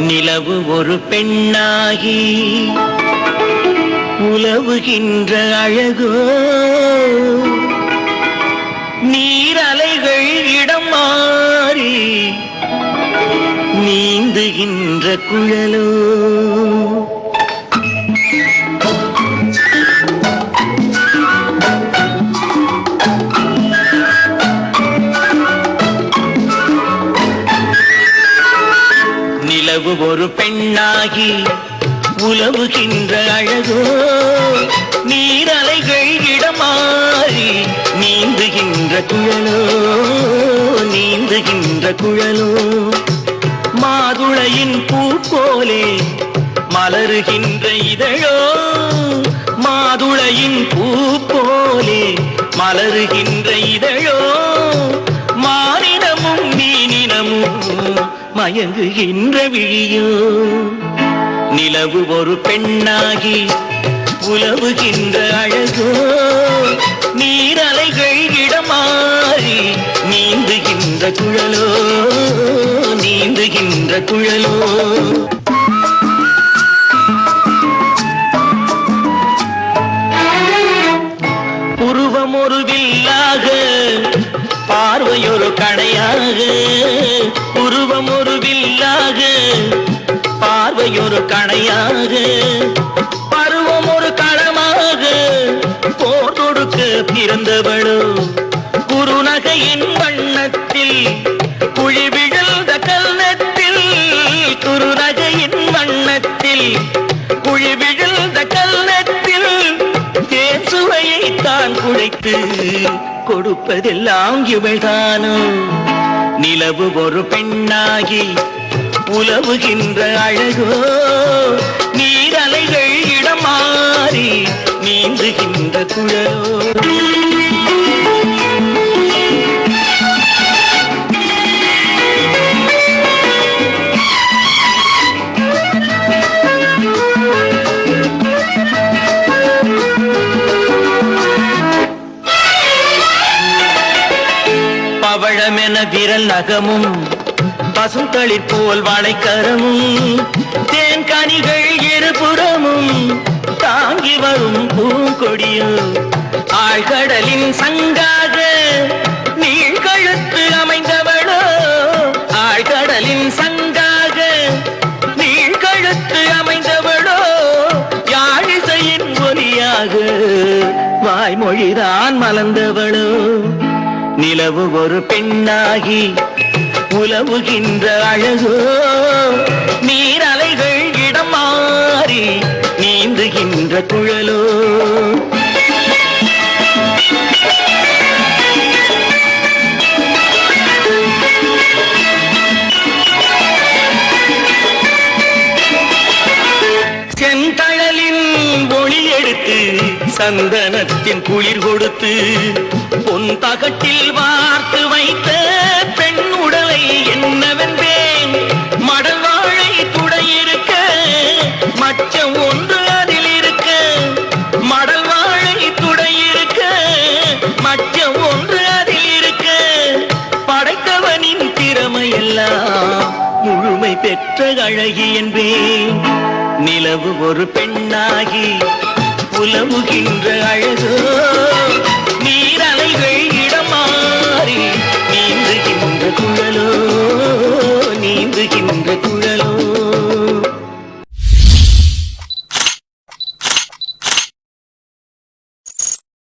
நிலவு ஒரு பெண்ணாகி உலவுகின்ற அழகோ, நீரலைகள் இடம் மாறி நீந்துகின்ற குழலோ. நிலவு ஒரு பெண்ணாகி உலவுகின்ற அழகோ, நீரலைகள் இடமாறி நீந்துகின்ற குழலோ, நீந்துகின்ற குழலோ. மாதுளையின் பூ போலே மலருகின்ற இதழோ, மாதுளையின் பூ போலே மலருகின்ற இதழோ, மானினமும் மீனினமும் மயங்குகின்ற விழியோ. நிலவு ஒரு பெண்ணாகி உலவுகின்ற அழகோ, நீரலைகள் இடமாறி நீந்துகின்ற குழலோ, நீந்துகின்ற குழலோ. உருவம் ஒரு வில்லாக, பார்வையொரு கணையாக, உருவம் ஒரு வில்லாக, பார்வையொரு கணையாக, பருவம் ஒரு களமாக, போர் தொடுக்க பிறந்தவளோ. குறுநகையின் வண்ணத்தில் குழி விழுந்த கல்நத்தில், குறுநகையின் வண்ணத்தில் குழி விழுந்த கல்நத்தில், தேன் சுவையை தான் குழைத்து கொடுப்பதெல்லாம் இவள்தானோ. நிலவு ஒரு பெண்ணாகி உலவுகின்ற அழகோ, நீரலைகள் இடம் மாறி நீந்துகின்ற குழலோ. பவழமென விரல் நகமும், பசுந்தளிர் போல் வாழைக்கரமும், தேன் கனிகள் இருபுறமும் தாங்கி வரும் பூங்கொடியோ. ஆழ்கடலின் சங்காக நீழ்கழுத்து அமைந்தவளோ, ஆழ்கடலின் சங்காக நீழ்கழுத்து அமைந்தவளோ. யாழிசையின் ஒலியாக வாய்மொழிதான் மலர்ந்தவளோ. நிலவு ஒரு பெண்ணாகி உலவுகின்ற அழகோ, நீரலைகள் இடம் மாறி நீந்துகின்ற குழலோ. செந்தழலின் ஒளி எடுத்து சந்தனத்தின் குளிர் கொடுத்து, பொன் தகட்டில் வார்த்து வைத்த பெண் உடலை என்னவென்பேன். மடல் வாழை துடையிருக்க மச்சம் ஒன்று அதில் இருக்க, மடல் வாழை துடையிருக்க மச்சம் ஒன்று அதில் இருக்க, படைத்தவனின் திறமையெல்லாம் முழுமை பெற்ற அழகி என்பேன். நிலவு ஒரு பெண்ணாகி உலவுகின்ற அழகோ, நீரலைகள் இடம் மாறி நீந்துகின்ற குழலோ, நீந்துகின்ற குழலோ.